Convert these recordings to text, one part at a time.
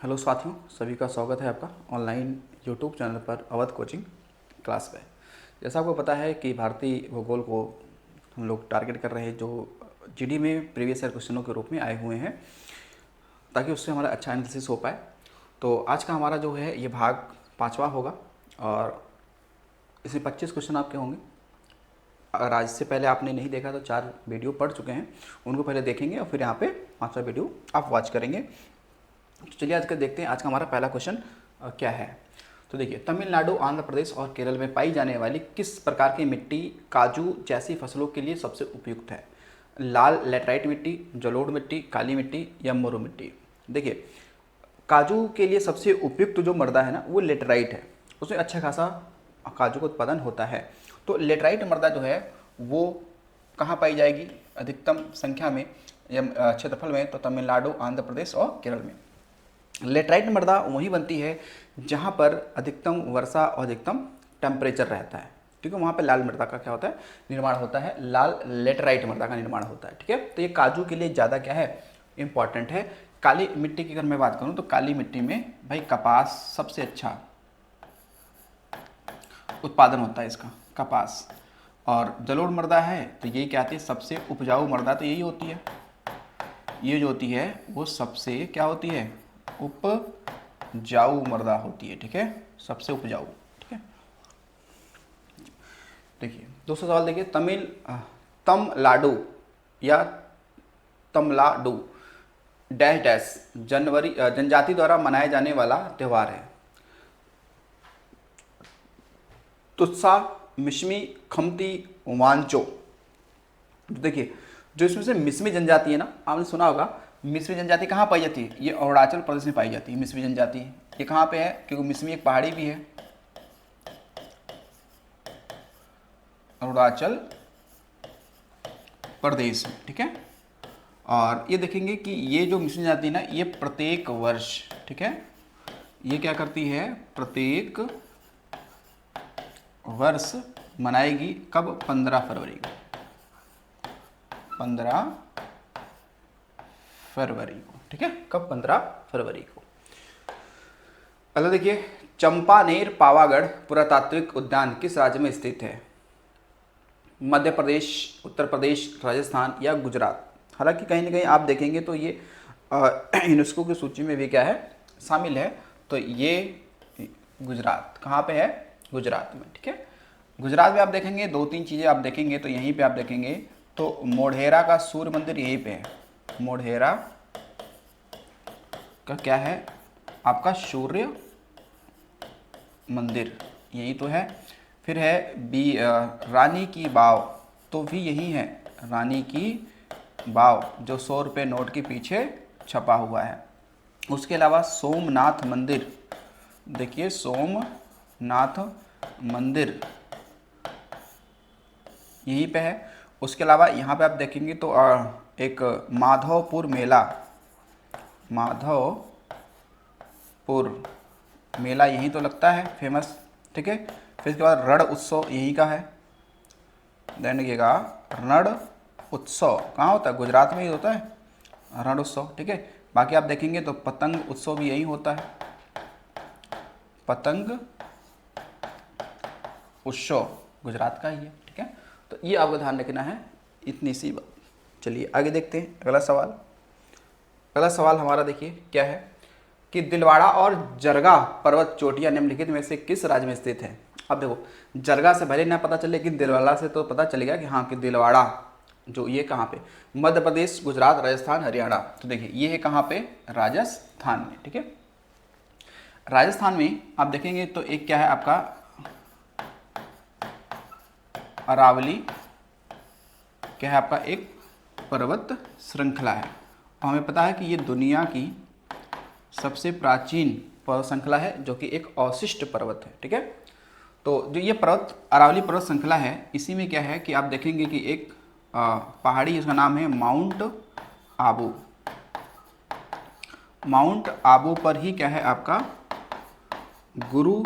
Hello साथियों, सभी का स्वागत है आपका ऑनलाइन यूट्यूब चैनल पर अवध कोचिंग क्लास पे। जैसा आपको पता है कि भारतीय भूगोल को हम लोग टारगेट कर रहे हैं जो जीडी में प्रीवियस ईयर क्वेश्चनों के रूप में आए हुए हैं, ताकि उससे हमारा अच्छा एनालिसिस हो पाए। तो आज का हमारा जो है ये भाग 5वां होगा और इसमें 25 क्वेश्चन आपके होंगे। अगर आज से पहले आपने नहीं देखा तो 4 वीडियो पढ़ चुके हैं, उनको पहले देखेंगे और फिर यहाँ पे 5वां वीडियो आप वॉच करेंगे। तो चलिए आज का देखते हैं। आज का हमारा पहला क्वेश्चन क्या है। तो देखिए, तमिलनाडु, आंध्र प्रदेश और केरल में पाई जाने वाली किस प्रकार की मिट्टी काजू जैसी फसलों के लिए सबसे उपयुक्त है? लाल लेटराइट मिट्टी, जलोढ़ मिट्टी, काली मिट्टी या मरु मिट्टी। देखिए, काजू के लिए सबसे उपयुक्त जो मृदा है ना वो लेटराइट है, उसमें अच्छा खासा काजू का उत्पादन होता है। तो लेटराइट मृदा जो है वो कहाँ पाई जाएगी अधिकतम संख्या में या क्षेत्रफल में? तो तमिलनाडु, आंध्र प्रदेश और केरल में। लेटराइट मृदा वहीं बनती है जहाँ पर अधिकतम वर्षा और अधिकतम टेम्परेचर रहता है, क्योंकि वहाँ पे लाल मृदा का क्या होता है, निर्माण होता है। लाल लेटराइट मृदा का निर्माण होता है। ठीक है, तो ये काजू के लिए ज़्यादा क्या है, इम्पॉर्टेंट है। काली मिट्टी की अगर मैं बात करूँ तो काली मिट्टी में भाई कपास सबसे अच्छा उत्पादन होता है इसका, कपास। और जलोढ़ मृदा है तो यही क्या आती है, सबसे उपजाऊ मृदा तो यही होती है। ये जो होती है वो सबसे क्या होती है, उपजाऊ मृदा होती है। ठीक है, सबसे उपजाऊ। ठीक है, देखिए दूसरा सवाल देखिए, तमलाडू या तमलाडू डैश डैश जनवरी जनजाति द्वारा मनाया जाने वाला त्यौहार है? तुत्सा, मिश्मी, खमती, वांचो। देखिए, जो इसमें से मिश्मी जनजाति है ना, आपने सुना होगा। मिश्मी जनजाति कहाँ पाई जाती है? ये अरुणाचल प्रदेश में पाई जाती है मिश्मी जनजाति। ये कहाँ पे है? क्योंकि मिश्मी एक पहाड़ी भी है, अरुणाचल प्रदेश में। ठीक है, और ये देखेंगे कि ये जो मिश्मी जनजाति है ना, ये प्रत्येक वर्ष, ठीक है, ये क्या करती है, प्रत्येक वर्ष मनाएगी। कब? 15 फरवरी को, 15 फरवरी को। ठीक है, कब? 15 फरवरी को। अगला देखिए, चंपानेर पावागढ़ पुरातात्विक उद्यान किस राज्य में स्थित है? मध्य प्रदेश, उत्तर प्रदेश, राजस्थान या गुजरात। हालांकि कहीं ना कहीं आप देखेंगे तो ये यूनेस्को की सूची में भी क्या है, शामिल है। तो ये गुजरात कहाँ पे है? गुजरात में। ठीक है, गुजरात में आप देखेंगे 2-3 चीज़ें आप देखेंगे। तो यहीं पे आप देखेंगे तो मोढेरा का सूर्य मंदिर यहीं पे है। मोढेरा का क्या है आपका, सूर्य मंदिर यही तो है। फिर है रानी की बाव, तो भी यही है, रानी की बाव, जो 100 रुपये नोट के पीछे छपा हुआ है। उसके अलावा सोमनाथ मंदिर, देखिए सोमनाथ मंदिर यहीं पे है। उसके अलावा यहाँ पे आप देखेंगे तो एक माधवपुर मेला, माधवपुर मेला यहीं तो लगता है फेमस। ठीक है, फिर इसके बाद रण उत्सव यहीं का है। ध्यान रखिएगा, रण उत्सव कहाँ होता है? गुजरात में ही होता है रण उत्सव। ठीक है, बाकी आप देखेंगे तो पतंग उत्सव भी यहीं होता है, पतंग उत्सव गुजरात का ही है। ठीक है, तो ये आपको ध्यान रखना है, इतनी सी बात। चलिए आगे देखते हैं अगला सवाल। अगला सवाल हमारा देखिए क्या है कि दिलवाड़ा और जरगा पर्वत चोटियां निम्नलिखित में से किस राज्य में स्थित है? अब देखो, जरगा से भले ना पता चले, लेकिन दिलवाड़ा से तो पता चलेगा कि हाँ कि दिलवाड़ा जो ये कहाँ पे, मध्य प्रदेश, गुजरात, राजस्थान, हरियाणा। तो देखिए ये है कहाँ पे, राजस्थान में। ठीक है, राजस्थान में आप देखेंगे तो एक क्या है आपका, अरावली क्या है आपका, एक पर्वत श्रृंखला है। और हमें पता है कि ये दुनिया की सबसे प्राचीन पर्वत श्रृंखला है, जो कि एक अवशिष्ट पर्वत है। ठीक है, तो जो ये पर्वत अरावली पर्वत श्रृंखला है, इसी में क्या है कि आप देखेंगे कि एक पहाड़ी, इसका नाम है माउंट आबू। माउंट आबू पर ही क्या है आपका, गुरु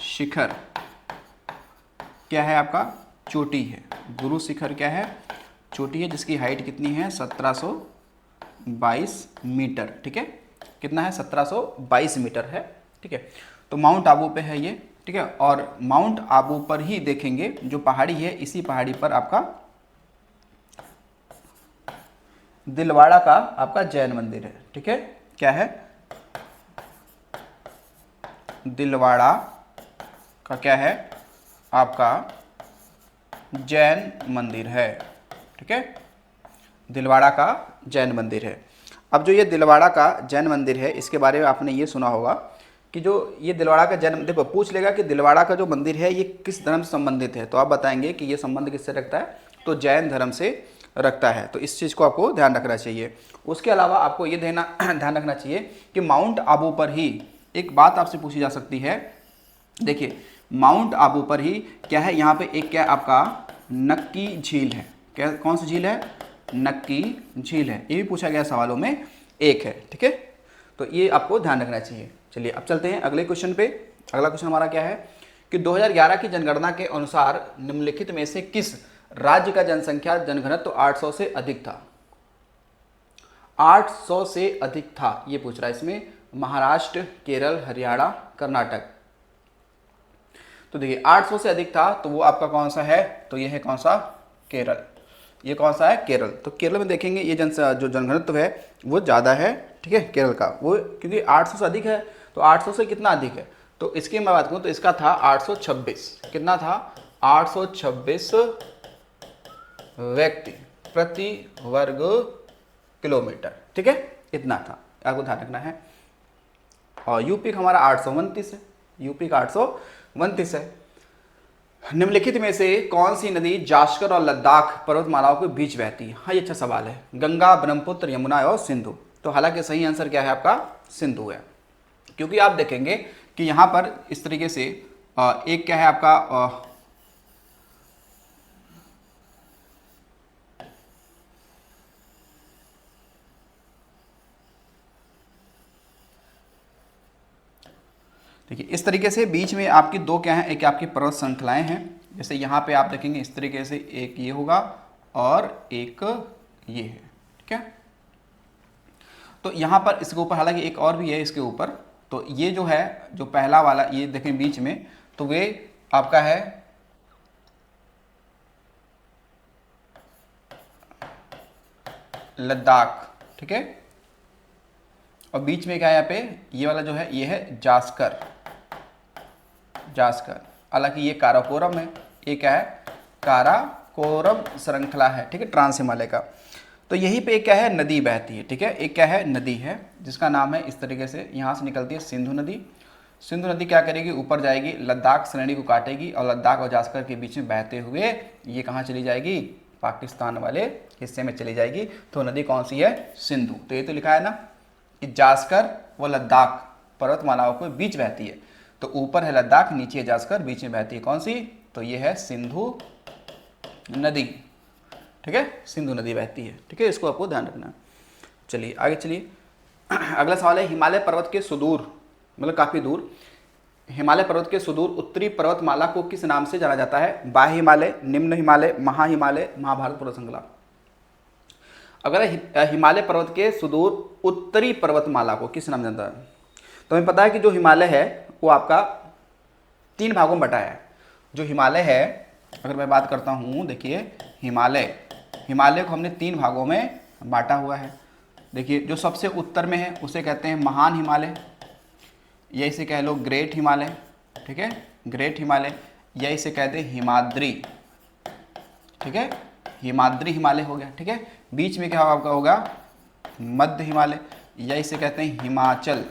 शिखर क्या है आपका, चोटी है। गुरु शिखर क्या है, चोटी है, जिसकी हाइट कितनी है, 1722 मीटर। ठीक है, कितना है, 1722 मीटर है। ठीक है, तो माउंट आबू पे है ये। ठीक है, और माउंट आबू पर ही देखेंगे जो पहाड़ी है, इसी पहाड़ी पर आपका दिलवाड़ा का आपका जैन मंदिर है। ठीक है, क्या है, दिलवाड़ा का क्या है आपका जैन मंदिर है। ठीक है, दिलवाड़ा का जैन मंदिर है। अब जो ये दिलवाड़ा का जैन मंदिर है, इसके बारे में आपने ये सुना होगा कि जो ये दिलवाड़ा का जैन, देखो पूछ लेगा कि दिलवाड़ा का जो मंदिर है ये किस धर्म से संबंधित है, तो आप बताएंगे कि ये संबंध किससे रखता है, तो जैन धर्म से रखता है। तो इस चीज़ को आपको ध्यान रखना चाहिए। उसके अलावा आपको ये ध्यान रखना चाहिए कि माउंट आबू पर ही एक बात आपसे पूछी जा सकती है। देखिए, माउंट आबू पर ही क्या है, यहाँ पे एक क्या आपका नक्की झील है। क्या, कौन सी झील है, नक्की झील है। ये भी पूछा गया सवालों में एक है। ठीक है, तो ये आपको ध्यान रखना चाहिए। चलिए अब चलते हैं अगले क्वेश्चन पे। अगला क्वेश्चन हमारा क्या है कि 2011 की जनगणना के अनुसार निम्नलिखित में से किस राज्य का जनसंख्या जनघनत्व 800 से अधिक था। 800 से अधिक था ये पूछ रहा है इसमें, महाराष्ट्र, केरल, हरियाणा, कर्नाटक। तो देखिए 800 से अधिक था तो वो आपका कौन सा है, तो ये है कौन सा, केरल। ये कौन सा है, केरल। तो केरल में देखेंगे ये जो जनघनत्व है वो ज़्यादा है। ठीक है, केरल का वो, क्योंकि 800 से अधिक है, तो 800 से कितना अधिक है, तो इसकी मैं बात करूँ तो इसका था 826। कितना था, 826 व्यक्ति प्रति वर्ग किलोमीटर। ठीक है, इतना था, आपको ध्यान रखना है। और यूपी का हमारा 829 है, यूपी का 829 है। निम्नलिखित में से कौन सी नदी जास्कर और लद्दाख पर्वतमालाओं के बीच बहती है। हाँ, ये अच्छा सवाल है। गंगा, ब्रह्मपुत्र, यमुना और सिंधु। तो हालांकि सही आंसर क्या है आपका, सिंधु है। क्योंकि आप देखेंगे कि यहाँ पर इस तरीके से एक क्या है आपका देखिए इस तरीके से बीच में आपकी दो क्या है, एक आपकी पर्वत श्रृंखलाएं हैं। जैसे यहाँ पे आप देखेंगे इस तरीके से एक ये होगा और एक ये है। ठीक है, तो यहाँ पर इसके ऊपर हालांकि एक और भी है इसके ऊपर। तो ये जो है, जो पहला वाला ये देखें बीच में, तो वे आपका है लद्दाख। ठीक है, और बीच में क्या है यहाँ पे, ये वाला जो है ये है जास्कर। हालांकि ये काराकोरम है, ये क्या है, काराकोरम श्रृंखला है। ठीक है, ट्रांस हिमालय का। तो यहीं पे एक क्या है, नदी बहती है। ठीक है, एक क्या है, नदी है जिसका नाम है इस तरीके से, यहाँ से निकलती है सिंधु नदी। सिंधु नदी क्या करेगी, ऊपर जाएगी, लद्दाख श्रेणी को काटेगी और लद्दाख और जास्कर के बीच में बहते हुए ये कहाँ चली जाएगी, पाकिस्तान वाले हिस्से में चली जाएगी। तो नदी कौन सी है, सिंधु। तो ये तो लिखा है ना कि जास्कर व लद्दाख पर्वतमालाओं के बीच बहती है। तो ऊपर है लद्दाख, नीचे है जास्कर, बीच में बहती है कौन सी, तो ये है सिंधु नदी। ठीक है, सिंधु नदी बहती है। ठीक है, इसको आपको ध्यान रखना। चलिए आगे चलिए। अगला सवाल है, हिमालय पर्वत के सुदूर, मतलब काफ़ी दूर, हिमालय पर्वत के सुदूर उत्तरी पर्वतमाला को किस नाम से जाना जाता है। बाह्य हिमालय, निम्न हिमालय, महा हिमालय, महाभारत पर्वत श्रृंखला। अगर हिमालय पर्वत के सुदूर उत्तरी पर्वतमाला को किस नाम जानता है, तो हमें पता है कि जो हिमालय है वो आपका 3 भागों में बटा है। जो हिमालय है, अगर मैं बात करता हूँ, देखिए हिमालय को हमने 3 भागों में बांटा हुआ है। देखिए जो सबसे उत्तर में है उसे कहते हैं महान हिमालय, या इसे कह लो ग्रेट हिमालय। ठीक है, ग्रेट हिमालय, या इसे कहते हैं हिमाद्री। ठीक है, हिमाद्री हिमालय हो गया। ठीक है, बीच में क्या आपका होगा, मध्य हिमालय, या इसे कहते हैं हिमाचल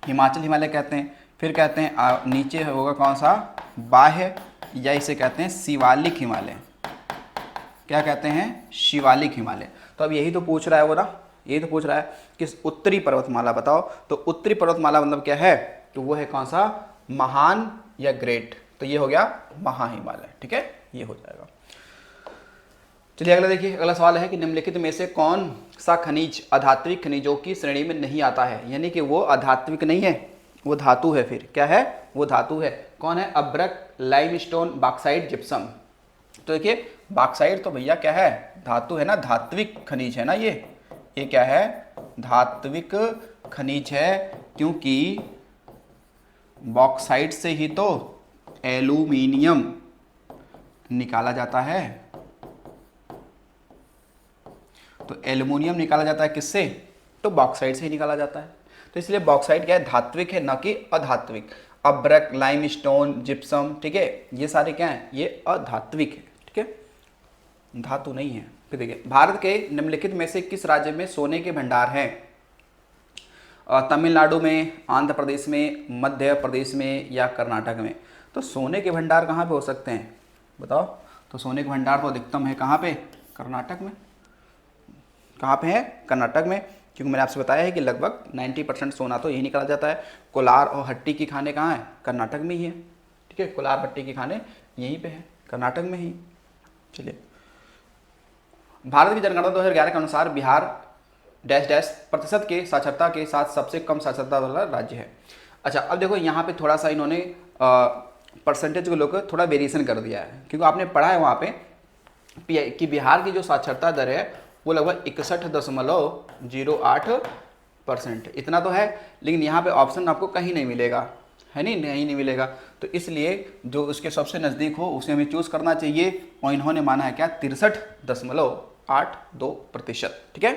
हिमालय कहते हैं। फिर कहते हैं नीचे होगा कौन सा, बाह्य, या इसे कहते हैं शिवालिक हिमालय। क्या कहते हैं, शिवालिक हिमालय। तो अब यही तो पूछ रहा है वो ना, यही तो पूछ रहा है कि उत्तरी पर्वतमाला बताओ। तो उत्तरी पर्वतमाला मतलब क्या है, तो वो है कौन सा, महान या ग्रेट। तो ये हो गया महा हिमालय। ठीक है, ये हो जाएगा। चलिए अगला देखिए। अगला सवाल है कि निम्नलिखित में से कौन सा खनिज अधात्विक खनिजों की श्रेणी में नहीं आता है, यानी कि वो अधात्विक नहीं है, वो धातु है। फिर क्या है, वो धातु है। कौन है, अब्रक, लाइमस्टोन, बॉक्साइट, जिप्सम। तो देखिए बॉक्साइट तो भैया क्या है, धातु है ना, धात्विक खनिज है ना ये, ये क्या है, धात्विक खनिज है, क्योंकि बॉक्साइट से ही तो एल्यूमिनियम निकाला जाता है। तो एल्यूमिनियम निकाला जाता है किससे, तो बॉक्साइट से ही निकाला जाता है। तो इसलिए बॉक्साइट क्या है, धात्विक है, न कि अधात्विक। अब्रक, लाइमस्टोन, जिप्सम, ठीक है, ये सारे क्या हैं, ये अधात्विक है, ठीक है, धातु नहीं है। फिर देखिए, भारत के निम्नलिखित में से किस राज्य में सोने के भंडार हैं? तमिलनाडु में, आंध्र प्रदेश में, मध्य प्रदेश में या कर्नाटक में? तो सोने के भंडार कहाँ पे हो सकते हैं बताओ? तो सोने के भंडार तो अधिकतम है कहाँ पे, कर्नाटक में। कहाँ पे है, कर्नाटक में, क्योंकि मैंने आपसे बताया है कि लगभग 90% सोना तो यही निकाला जाता है। कोलार और हट्टी की खाने कहाँ है, कर्नाटक में ही है, ठीक है, कोलार हट्टी की खाने यहीं पे है, कर्नाटक में ही। चलिए, भारत की जनगणना 2011 के अनुसार बिहार डैश डैश प्रतिशत के साक्षरता के साथ सबसे कम साक्षरता वाला राज्य है। अच्छा, अब देखो यहाँ पे थोड़ा सा इन्होंने परसेंटेज को लेकर थोड़ा वेरिएशन कर दिया है, क्योंकि आपने पढ़ा है वहाँ पे कि बिहार की जो साक्षरता दर है वो लगभग 61.08% इतना तो है, लेकिन यहाँ पे ऑप्शन आपको कहीं नहीं मिलेगा, है नहीं मिलेगा। तो इसलिए जो उसके सबसे नज़दीक हो उसे हमें चूज़ करना चाहिए, और इन्होंने माना है क्या, 63.82%, ठीक है।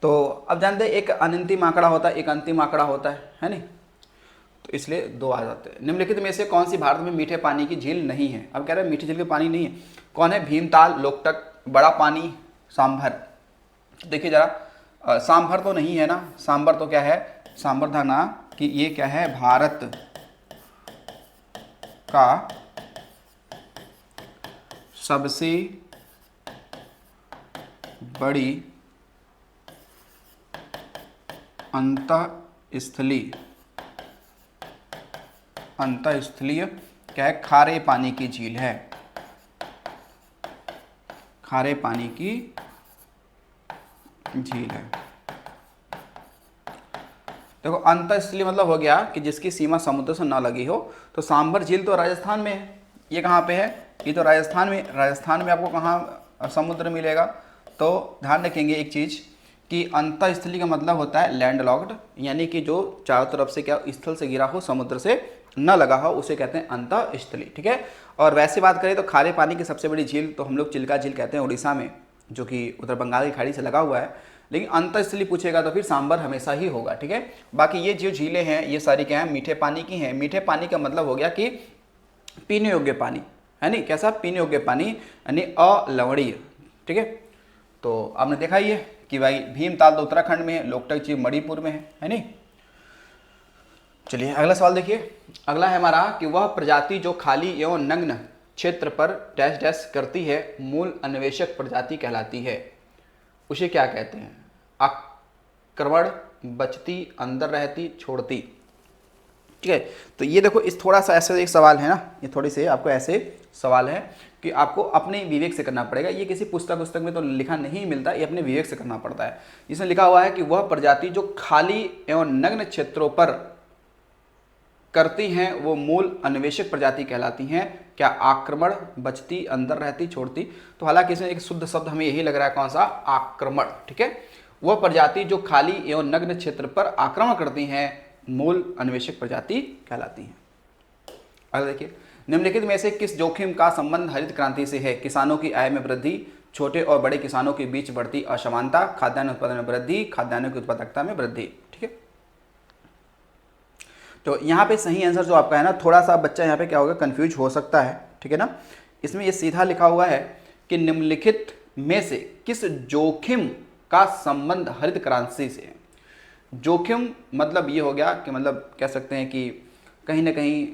तो अब जानते हैं एक अनंतिम आंकड़ा होता है, एक अंतिम आंकड़ा होता है नहीं, तो इसलिए 2 आ जाते हैं। निम्नलिखित में से कौन सी भारत में मीठे पानी की झील नहीं है? अब कह रहे हैं मीठी झील के पानी नहीं है, कौन है? भीमताल, लोकटक, बड़ा पानी, सांभर। देखिए जरा, सांभर तो नहीं है ना, सांभर तो क्या है, सांभर था ना कि ये क्या है, भारत का सबसे बड़ी अंतःस्थलीय क्या है, खारे पानी की झील है, खारे पानी की झील है। देखो, अंतःस्थलीय मतलब हो गया कि जिसकी सीमा समुद्र से ना लगी हो। तो सांभर झील तो राजस्थान में है, ये कहाँ पे है, ये तो राजस्थान में आपको कहाँ समुद्र मिलेगा? तो ध्यान रखेंगे एक चीज़ कि अंतःस्थलीय का मतलब होता है लैंडलॉक्ड, यानी कि जो चारों तरफ से क्या स्थल से घिरा हो, समुद्र से न लगा हो, उसे कहते हैं अंतःस्थलीय, ठीक है। और वैसे बात करें तो खारे पानी की सबसे बड़ी झील तो हम लोग चिल्का झील कहते हैं उड़ीसा में, जो कि उत्तर बंगाल की खाड़ी से लगा हुआ है। लेकिन अंतःस्थलीय पूछेगा तो फिर सांभर हमेशा ही होगा, ठीक है। बाकी ये जो झीलें हैं ये सारी क्या है, मीठे पानी की हैं। मीठे पानी का मतलब हो गया कि पीने योग्य पानी, है नहीं, कैसा, पीने योग्य पानी, यानी अलवणीय, ठीक है। तो आपने देखा ही है कि भाई भीमताल तो उत्तराखंड में है, लोकटक झील मणिपुर में है नहीं। चलिए अगला सवाल देखिए, अगला है हमारा कि वह प्रजाति जो खाली एवं नग्न क्षेत्र पर डैश डैश करती है मूल अन्वेषक प्रजाति कहलाती है, उसे क्या कहते हैं? आक्रमण, बचती, अंदर रहती, छोड़ती, ठीक है। तो ये देखो, इस थोड़ा सा ऐसे एक सवाल है ना, ये थोड़ी से आपको ऐसे सवाल है कि आपको अपने विवेक से करना पड़ेगा। ये किसी पुस्तक में तो लिखा नहीं मिलता, ये अपने विवेक से करना पड़ता है। इसमें लिखा हुआ है कि वह प्रजाति जो खाली एवं नग्न क्षेत्रों पर करती हैं वो मूल अन्वेषक प्रजाति कहलाती हैं। क्या आक्रमण, बचती, अंदर रहती, छोड़ती? तो हालांकि इसमें एक शुद्ध शब्द हमें यही लग रहा है, कौन सा? आक्रमण, ठीक है। वह प्रजाति जो खाली एवं नग्न क्षेत्र पर आक्रमण करती हैं मूल अन्वेषक प्रजाति कहलाती हैं। अगला देखिए, निम्नलिखित में से किस जोखिम का संबंध हरित क्रांति से है? किसानों की आय में वृद्धि, छोटे और बड़े किसानों के बीच बढ़ती असमानता, खाद्यान्न उत्पादन में वृद्धि, खाद्यान्नों की उत्पादकता में वृद्धि, ठीक है। तो यहाँ पे सही आंसर जो आपका है ना, थोड़ा सा बच्चा यहाँ पे क्या होगा, कंफ्यूज हो सकता है, ठीक है ना। इसमें ये सीधा लिखा हुआ है कि निम्नलिखित में से किस जोखिम का संबंध हरित क्रांति से है। जोखिम मतलब ये हो गया कि मतलब कह सकते हैं कि कहीं ना कहीं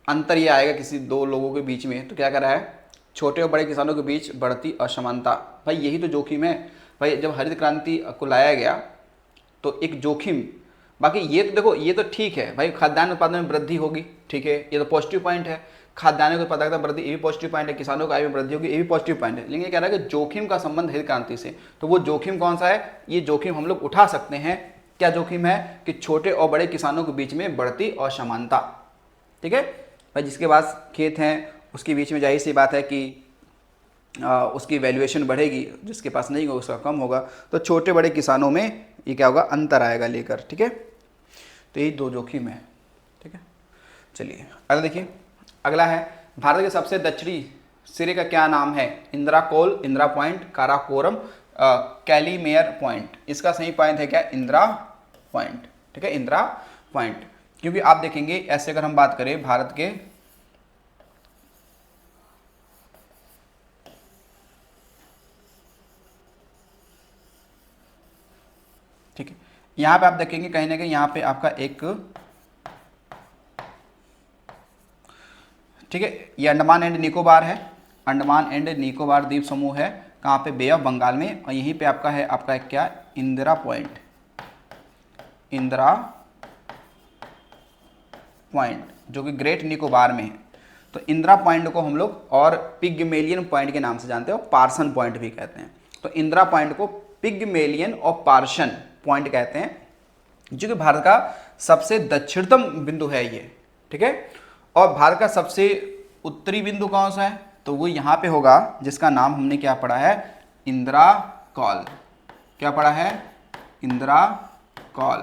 अंतर ये आएगा किसी दो लोगों के बीच में। तो क्या कर रहा है, छोटे और बड़े किसानों के बीच बढ़ती असमानता, भाई यही तो जोखिम है। भाई जब हरित क्रांति को लाया गया तो एक जोखिम, बाकी ये तो देखो ये तो ठीक है भाई, खाद्यान्न उत्पादन में वृद्धि होगी, ठीक है, ये तो पॉजिटिव पॉइंट है। खाद्यान्न की उत्पादकता वृद्धि, ये भी पॉजिटिव पॉइंट है। किसानों की आय में वृद्धि होगी, ये भी पॉजिटिव पॉइंट है। लेकिन ये कह रहा है कि जोखिम का संबंध हरित क्रांति से, तो वो जोखिम कौन सा है? ये जोखिम हम लोग उठा सकते हैं। क्या जोखिम है? कि छोटे और बड़े किसानों के बीच में बढ़ती असमानता, ठीक है भाई। जिसके पास खेत हैं उसके बीच में जाहिर सी बात है कि उसकी वैल्यूएशन बढ़ेगी, जिसके पास नहीं होगा उसका कम होगा, तो छोटे बड़े किसानों में ये क्या होगा, अंतर आएगा लेकर। ठीक है, तो यही दो जोखिम है। ठीक है, चलिए अगला देखिए। अगला है भारत के सबसे दक्षिणी सिरे का क्या नाम है? इंदिरा कोल, इंदिरा पॉइंट, काराकोरम, कैलीमेयर पॉइंट। इसका सही पॉइंट है क्या? इंदिरा पॉइंट। ठीक है, इंदिरा पॉइंट, क्योंकि आप देखेंगे ऐसे अगर हम बात करें भारत के ठीक है, यहाँ पे आप देखेंगे कहीं ना कहीं यहाँ पे आपका एक, ठीक है, ये अंडमान एंड निकोबार है, अंडमान एंड निकोबार द्वीप समूह है, कहाँ पे? बे ऑफ बंगाल में। और यहीं पे आपका है आपका एक क्या? इंदिरा पॉइंट, इंदिरा पॉइंट जो कि ग्रेट निकोबार में है। तो इंदिरा पॉइंट को हम लोग और पिग्मेलियन पॉइंट के नाम से जानते हैं और पार्सन पॉइंट भी कहते हैं। तो इंदिरा पॉइंट को पिग्मेलियन और पार्सन पॉइंट कहते हैं, जो कि भारत का सबसे दक्षिणतम बिंदु है ये। ठीक है, और भारत का सबसे उत्तरी बिंदु कौन सा है? तो वो यहाँ पे होगा, जिसका नाम हमने क्या पढ़ा है? इंदिरा कॉल। क्या पढ़ा है? इंदिरा कॉल।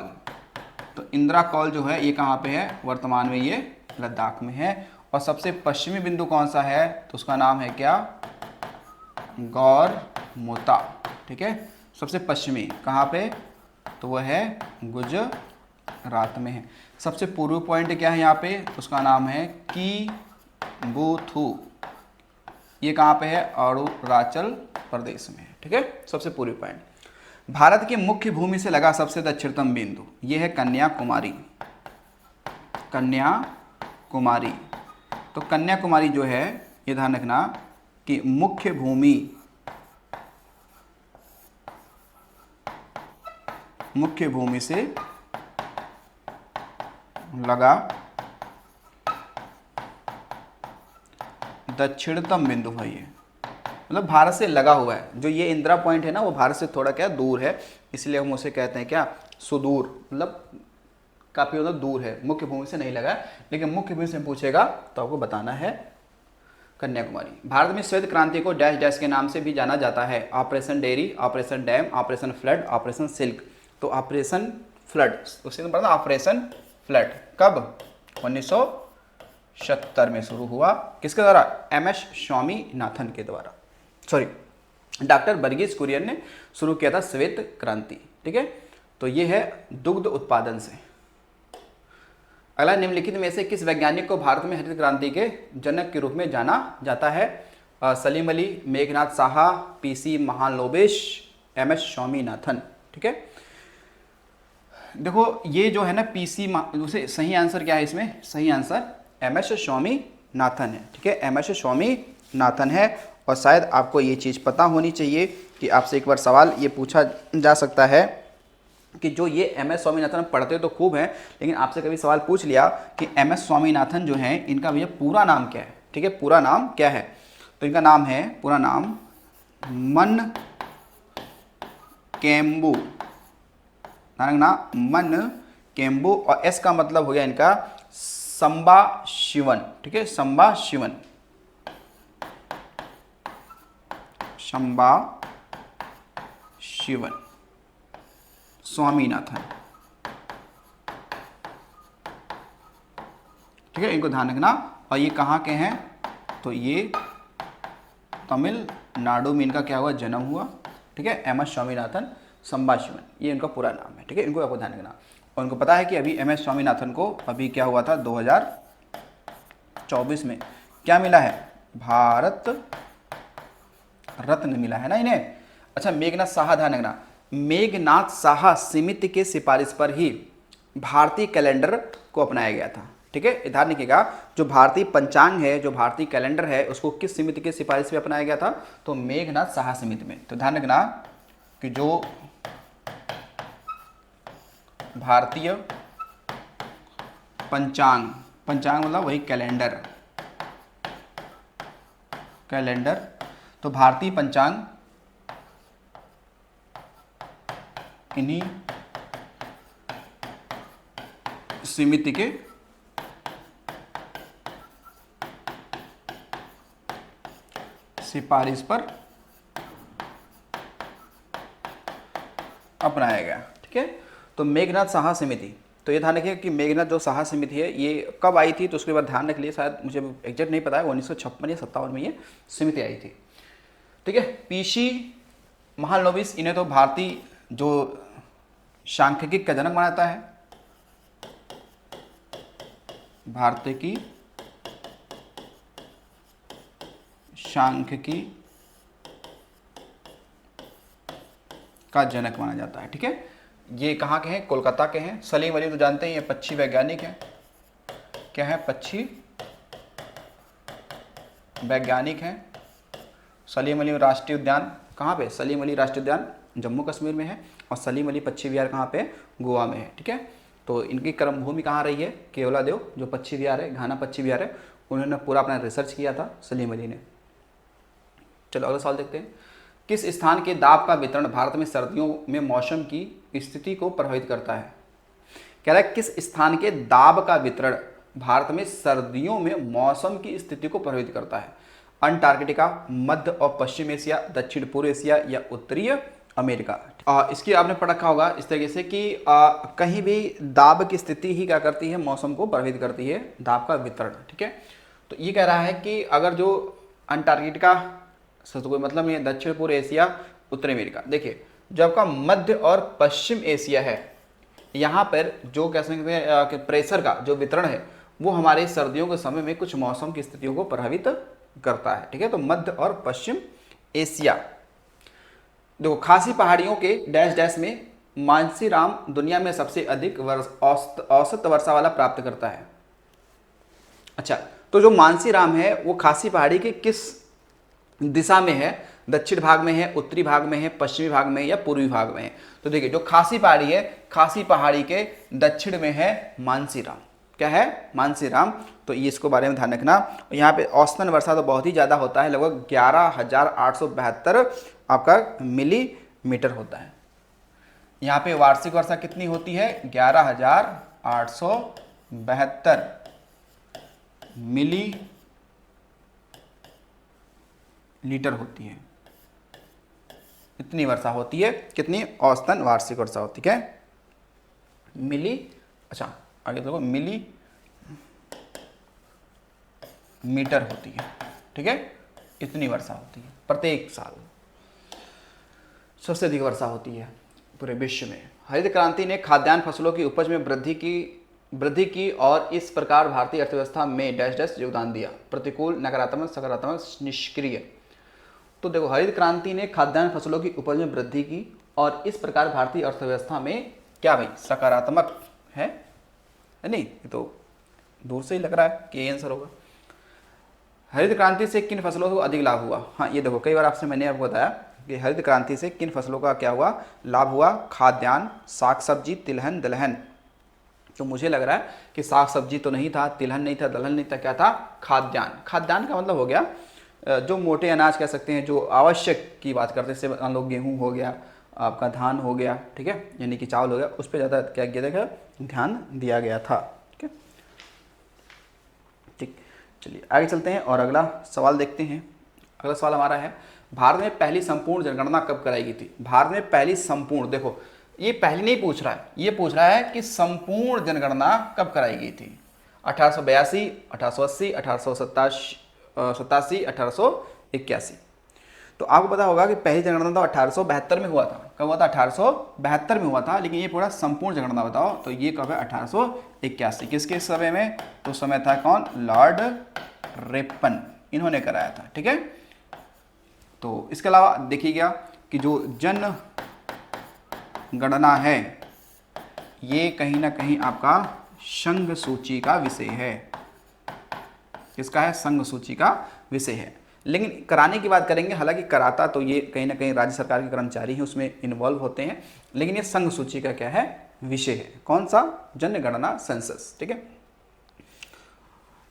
तो इंदिरा कॉल जो है ये कहाँ पे है? वर्तमान में ये लद्दाख में है। और सबसे पश्चिमी बिंदु कौन सा है? तो उसका नाम है क्या? गौर मोता। ठीक है, सबसे पश्चिमी कहाँ पे? तो वह है गुजरात में है। सबसे पूर्वी पॉइंट क्या है यहाँ पे? तो उसका नाम है किंबुथु। ये कहाँ पे है? अरुणाचल प्रदेश में है। ठीक है, सबसे पूर्वी पॉइंट। भारत की मुख्य भूमि से लगा सबसे दक्षिणतम बिंदु ये है कन्याकुमारी। कन्याकुमारी, तो कन्याकुमारी जो है ये ध्यान रखना कि मुख्य भूमि से लगा दक्षिणतम बिंदु है ये, मतलब भारत से लगा हुआ है। जो ये इंदिरा पॉइंट है ना, वो भारत से थोड़ा क्या दूर है, इसलिए हम उसे कहते हैं क्या? सुदूर, मतलब काफ़ी मतलब दूर है, मुख्य भूमि से नहीं लगा। लेकिन मुख्य भूमि से पूछेगा तो आपको बताना है कन्याकुमारी। भारत में श्वेत क्रांति को डैश डैश के नाम से भी जाना जाता है। Operation dairy, operation dam, operation flood, operation silk. तो ऑपरेशन फ्लड, उससे पता ऑपरेशन फ्लड कब? 1970 में शुरू हुआ। किसके द्वारा? MS स्वामीनाथन के द्वारा, सॉरी डॉक्टर वर्गीज कुरियन ने शुरू किया था श्वेत क्रांति। ठीक है, तो ये है दुग्ध उत्पादन से। अगला, निम्नलिखित में से किस वैज्ञानिक को भारत में हरित क्रांति के जनक के रूप में जाना जाता है? Salim Ali, Meghnath Saha, PC Mahalanobis, MS Swaminathan. ठीक है, देखो ये जो है ना उसे सही आंसर क्या है इसमें? सही आंसर MS स्वामीनाथन है। ठीक है, MS स्वामीनाथन है। और शायद आपको ये चीज़ पता होनी चाहिए कि आपसे एक बार सवाल ये पूछा जा सकता है कि जो ये MS स्वामीनाथन पढ़ते तो खूब हैं, लेकिन आपसे कभी सवाल पूछ लिया कि MS स्वामीनाथन जो हैं इनका भैया पूरा नाम क्या है? ठीक है, पूरा नाम क्या है? तो इनका नाम है, पूरा नाम मन केम्बू, मन केम्बू, और S का मतलब हो गया इनका संबा शिवन। ठीक है, संबा शिवन, संबा शिवन स्वामीनाथन। ठीक है, इनको ध्यान रखना। और ये कहाँ के हैं? तो ये तमिलनाडु में इनका क्या हुआ? जन्म हुआ। ठीक है, MS स्वामीनाथन संबा शिवन, ये इनका पूरा नाम है। ठीक है, इनको आपको ध्यान रखना। और उनको पता है कि अभी MS स्वामीनाथन को अभी क्या हुआ था? 2024 में क्या मिला है? भारत रत्न मिला है ना इन्हें। अच्छा, मेघनाथ साहा, ध्यान रखना, मेघनाथ साहा समिति के सिफारिश पर ही भारतीय कैलेंडर को अपनाया गया था। ठीक है, ध्यान रखिएगा, जो भारतीय पंचांग है, जो भारतीय कैलेंडर है, उसको किस समिति के सिफारिश पे अपनाया गया था? तो मेघनाथ साहा समिति में। तो ध्यान रखना कि जो भारतीय पंचांग, पंचांग मतलब वही कैलेंडर, कैलेंडर, तो भारतीय पंचांग इन्हीं समिति के सिफारिश पर अपनाया गया। ठीक है, तो मेघनाथ साहा समिति, तो ये ध्यान रखिए कि मेघनाथ जो साहा समिति है ये कब आई थी, तो उसके बाद ध्यान रख लिए, शायद मुझे एग्जैक्ट नहीं पता है, 1956 या 57 में ये समिति आई थी। ठीक है, पीसी महालनोबिस, इन्हें तो भारतीय जो सांख्यिकी का जनक माना जाता है, भारतीय की सांख्यिकी का जनक माना जाता है। ठीक है, ये कहाँ के हैं, कोलकाता के हैं। सलीम अली तो जानते हैं, ये पक्षी वैज्ञानिक हैं। क्या है, पक्षी वैज्ञानिक हैं। सलीम अली राष्ट्रीय उद्यान कहाँ पे, सलीम अली राष्ट्रीय उद्यान जम्मू कश्मीर में है, और सलीम अली पक्षी विहार कहाँ पे, गोवा में है। ठीक है, तो इनकी कर्म भूमि कहाँ रही है, केवलादेव जो पक्षी विहार है, घाना पक्षी विहार है, उन्होंने पूरा अपना रिसर्च किया था सलीम अली ने। चलो अगला सवाल देखते हैं। किस स्थान के दाब का वितरण भारत में सर्दियों में मौसम की स्थिति को प्रभावित करता है। कह रहा है किस स्थान के दाब का वितरण भारत में सर्दियों में मौसम की स्थिति को प्रभावित करता है। अंटार्कटिका, मध्य और पश्चिम एशिया, दक्षिण पूर्व एशिया या उत्तरीय अमेरिका। इसकी आपने पढ़ रखा होगा इस तरीके से कि कहीं भी दाब की स्थिति ही क्या करती है, मौसम को प्रभावित करती है, दाब का वितरण। ठीक है, तो ये कह रहा है कि अगर जो अंटार्कटिका तो कोई मतलब नहीं है, दक्षिण पूर्व एशिया, उत्तरी अमेरिका। देखिए जो आपका मध्य और पश्चिम एशिया है, यहाँ पर जो कह सकते हैं कि प्रेशर का जो वितरण है वो हमारे सर्दियों के समय में कुछ मौसम की स्थितियों को प्रभावित करता है। ठीक है, तो मध्य और पश्चिम एशिया। देखो खासी पहाड़ियों के डैश डैश में मानसीराम दुनिया में सबसे अधिक औसत वर्षा वाला प्राप्त करता है। अच्छा, तो जो मानसीराम है वो खासी पहाड़ी के किस दिशा में है, दक्षिण भाग में है, उत्तरी भाग में है, पश्चिमी भाग में या पूर्वी भाग में है। तो देखिए जो खासी पहाड़ी है, खासी पहाड़ी के दक्षिण में है मानसीराम। क्या है, मानसीराम। तो ये इसको बारे में ध्यान रखना। यहाँ पे औसतन वर्षा तो बहुत ही ज़्यादा होता है, लगभग 11,872 आपका मिलीमीटर होता है। यहाँ पे वार्षिक वर्षा कितनी होती है, 11,872 मिलीलीटर होती है। इतनी वर्षा होती है, कितनी, औसतन वार्षिक वर्षा होती है मिली, अच्छा आगे देखो मिली मीटर होती है। ठीक है, इतनी वर्षा होती है प्रत्येक साल, सबसे अधिक वर्षा होती है पूरे विश्व में। हरित क्रांति ने खाद्यान्न फसलों की उपज में वृद्धि की और इस प्रकार भारतीय अर्थव्यवस्था में डैश डैश योगदान दिया, प्रतिकूल, नकारात्मक, सकारात्मक, निष्क्रिय। तो देखो हरित क्रांति ने खाद्यान्न फसलों की उपज में वृद्धि की और इस प्रकार भारतीय अर्थव्यवस्था में क्या भाई, सकारात्मक है नहीं, ये तो दूर से ही लग रहा है कि ये आंसर होगा। हरित क्रांति से किन फसलों को अधिक लाभ हुआ। हाँ ये देखो कई बार आपसे मैंने आपको बताया कि हरित क्रांति से किन फसलों का क्या हुआ, लाभ हुआ, खाद्यान्न, साग सब्जी, तिलहन, दलहन। तो मुझे लग रहा है कि साग सब्जी तो नहीं था, तिलहन नहीं था, दलहन नहीं था, क्या था, खाद्यान्न। खाद्यान्न का मतलब हो गया जो मोटे अनाज कह सकते हैं, जो आवश्यक की बात करते हैं, जैसे मान लो गेहूँ हो गया, आपका धान हो गया, ठीक है, यानी कि चावल हो गया, उस पर ज़्यादा क्या किया देखा ध्यान दिया गया था। ठीक है, ठीक, चलिए आगे चलते हैं और अगला सवाल देखते हैं। अगला सवाल हमारा है, भारत में पहली संपूर्ण जनगणना कब कराई गई थी। भारत में पहली संपूर्ण, देखो ये पहली नहीं पूछ रहा है, ये पूछ रहा है कि संपूर्ण जनगणना कब कराई गई थी। 1882, 1880, 1887, 1881। तो आपको पता होगा कि पहली जनगणना तो 1872 में हुआ था। कब हुआ था, 1872 में हुआ था, लेकिन ये पूरा संपूर्ण जनगणना बताओ तो ये कब है, 1881। किसके समय में, तो समय था कौन, लॉर्ड रिपन, इन्होंने कराया था। ठीक है, तो इसके अलावा देखिएगा कि जो जनगणना है ये कहीं ना कहीं आपका संघ सूची का विषय है। किसका है, संघ सूची का विषय है। लेकिन कराने की बात करेंगे, हालांकि कराता तो ये कहीं ना कहीं राज्य सरकार के कर्मचारी हैं, उसमें इन्वॉल्व होते हैं, लेकिन ये संघ सूची का क्या है, विषय है। कौन सा, जनगणना, सेंसस। ठीक है,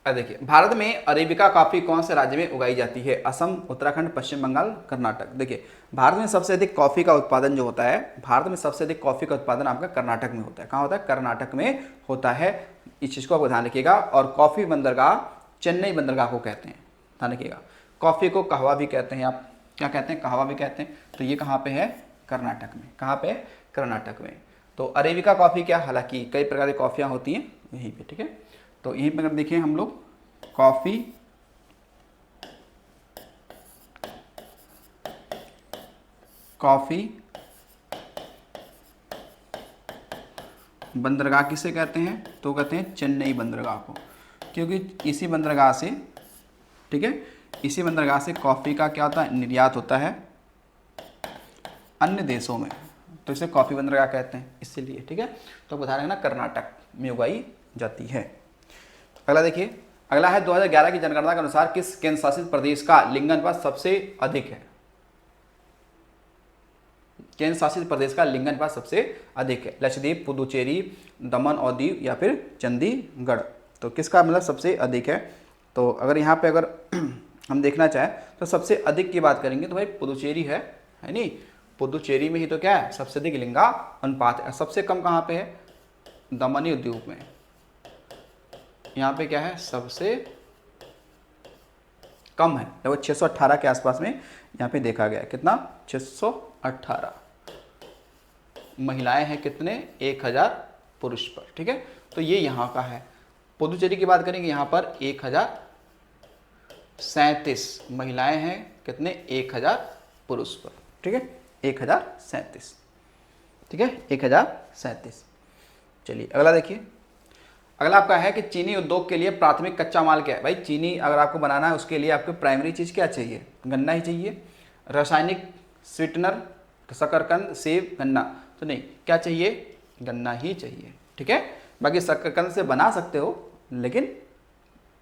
अब देखिए भारत में अरेबिका कॉफी कौन से राज्य में उगाई जाती है। असम, उत्तराखंड, पश्चिम बंगाल, कर्नाटक। देखिए भारत में सबसे अधिक कॉफी का उत्पादन जो होता है, भारत में सबसे अधिक कॉफी का उत्पादन आपका कर्नाटक में होता है। कहाँ होता है, कर्नाटक में होता है। इस चीज़ को आप ध्यान रखिएगा। और कॉफी बंदरगाह चेन्नई बंदरगाह को कहते हैं, ध्यान रखिएगा। कॉफ़ी को कहवा भी कहते हैं, आप क्या कहते हैं, कहवा भी कहते हैं। तो ये कहाँ पे है, कर्नाटक में। कहाँ पे, कर्नाटक में। तो अरेबिका कॉफ़ी क्या, हालांकि कई प्रकार की कॉफ़ियाँ होती हैं यहीं पे, ठीक है। तो यहीं पर अगर देखिए हम लोग कॉफ़ी बंदरगाह किसे कहते हैं, तो कहते हैं चेन्नई बंदरगाह को, क्योंकि इसी बंदरगाह से, ठीक है, इसी बंदरगाह से कॉफ़ी का क्या होता है, निर्यात होता है अन्य देशों में, तो इसे कॉफ़ी बंदरगाह कहते हैं इसीलिए, ठीक है। तो बता रहे हैं ना, कर्नाटक में उगाई जाती है। अगला देखिए, अगला है 2011 की जनगणना के अनुसार किस केंद्र शासित प्रदेश का लिंग अनुपात सबसे अधिक है। केंद्र शासित प्रदेश का लिंग अनुपात सबसे अधिक है, लक्षद्वीप, पुदुचेरी, दमन और दीव या फिर चंडीगढ़। तो किसका मतलब सबसे अधिक है, तो अगर यहाँ पे अगर हम देखना चाहें तो सबसे अधिक की बात करेंगे तो भाई पुदुचेरी है नहीं, पुदुचेरी में ही तो क्या है, सबसे अधिक लिंगा अनुपात है। सबसे कम कहाँ पे है, दमनी और दीव में। यहाँ पे क्या है, सबसे कम है, लगभग 618 के आसपास में यहाँ पे देखा गया। कितना, 618 महिलाएं हैं, कितने, 1000 पुरुष पर, ठीक है। तो ये यहाँ का है। पुदुचेरी की बात करेंगे, यहाँ पर 1037 महिलाएं हैं, कितने, 1000 पुरुष पर, ठीक है, 1037, ठीक है, 1037। चलिए अगला देखिए, अगला आपका है कि चीनी उद्योग के लिए प्राथमिक कच्चा माल क्या है। भाई चीनी अगर आपको बनाना है उसके लिए आपको प्राइमरी चीज़ क्या चाहिए, गन्ना ही चाहिए। रासायनिक स्वीटनर, शकरकंद, सेब, गन्ना, तो नहीं, क्या चाहिए, गन्ना ही चाहिए, ठीक है। बाकी शकरकंद से बना सकते हो, लेकिन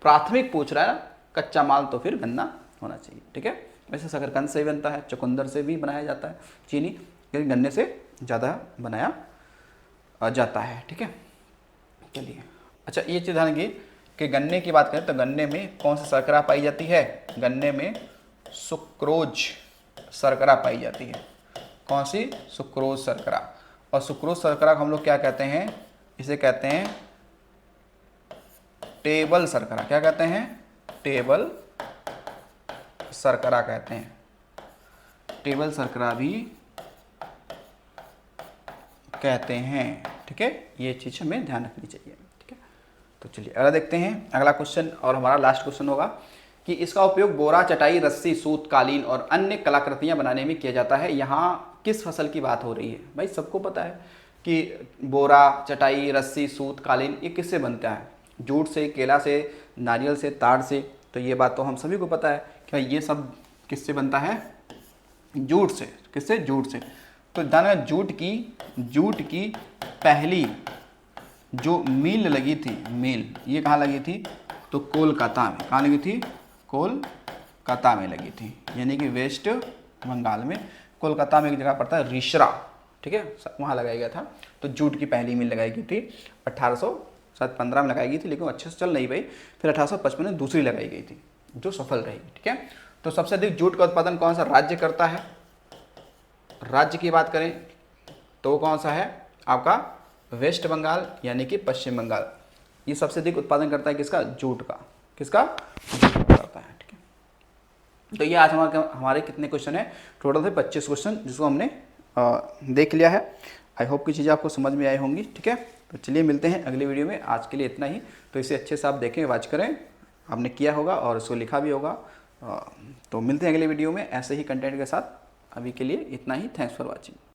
प्राथमिक पूछ रहा है ना कच्चा माल, तो फिर गन्ना होना चाहिए, ठीक है। वैसे शकरकंद से भी बनता है, चुकंदर से भी बनाया जाता है चीनी, लेकिन गन्ने से ज़्यादा बनाया जाता है, ठीक है। चलिए, अच्छा ये चीज़ ध्यान रखिए कि गन्ने की बात करें तो गन्ने में कौन सी शर्करा पाई जाती है, गन्ने में सुक्रोज शर्करा पाई जाती है। कौन सी, सुक्रोज शर्करा। और सुक्रोज शर्करा को हम लोग क्या कहते हैं, इसे कहते हैं टेबल शर्करा। क्या कहते हैं, टेबल शर्करा कहते हैं। टेबल शर्करा भी कहते हैं, ठीक है। ये चीज़ हमें ध्यान रखनी चाहिए, ठीक है। तो चलिए अगला देखते हैं, अगला क्वेश्चन और हमारा लास्ट क्वेश्चन होगा कि इसका उपयोग बोरा, चटाई, रस्सी, सूत, कालीन और अन्य कलाकृतियां बनाने में किया जाता है। यहाँ किस फसल की बात हो रही है। भाई सबको पता है कि बोरा, चटाई, रस्सी, सूत, कालीन ये किससे बनता है, जूट से, केला से, नारियल से, ताड़ से। तो ये बात तो हम सभी को पता है कि भाई ये सब किससे बनता है, जूट से। किससे, जूट से। तो जाना जूट की पहली जो मिल लगी थी, मिल ये कहाँ लगी थी, तो कोलकाता में। कहाँ लगी थी, कोलकाता में लगी थी, यानी कि वेस्ट बंगाल में। कोलकाता में एक जगह पड़ता है रिसरा, ठीक है, वहाँ लगाया गया था। तो जूट की पहली मिल लगाई गई थी 1815 में लगाई गई थी, लेकिन अच्छे से चल नहीं पाई। फिर 1855 में दूसरी लगाई गई थी जो सफल रही, ठीक है। तो सबसे अधिक जूट का उत्पादन कौन सा राज्य करता है, राज्य की बात करें तो कौन सा है आपका, वेस्ट बंगाल यानी कि पश्चिम बंगाल। ये सबसे अधिक उत्पादन करता है किसका, जूट का। किसका, जूट का करता है, ठीक है। तो ये आज हमारे कितने क्वेश्चन है, टोटल थे 25 क्वेश्चन जिसको हमने देख लिया है। आई होप की चीज़ें आपको समझ में आई होंगी, ठीक है। तो चलिए मिलते हैं अगली वीडियो में, आज के लिए इतना ही। तो इसे अच्छे से आप देखें, वॉच करें, आपने किया होगा और उसको लिखा भी होगा। तो मिलते हैं अगले वीडियो में ऐसे ही कंटेंट के साथ। अभी के लिए इतना ही, थैंक्स फॉर वॉचिंग।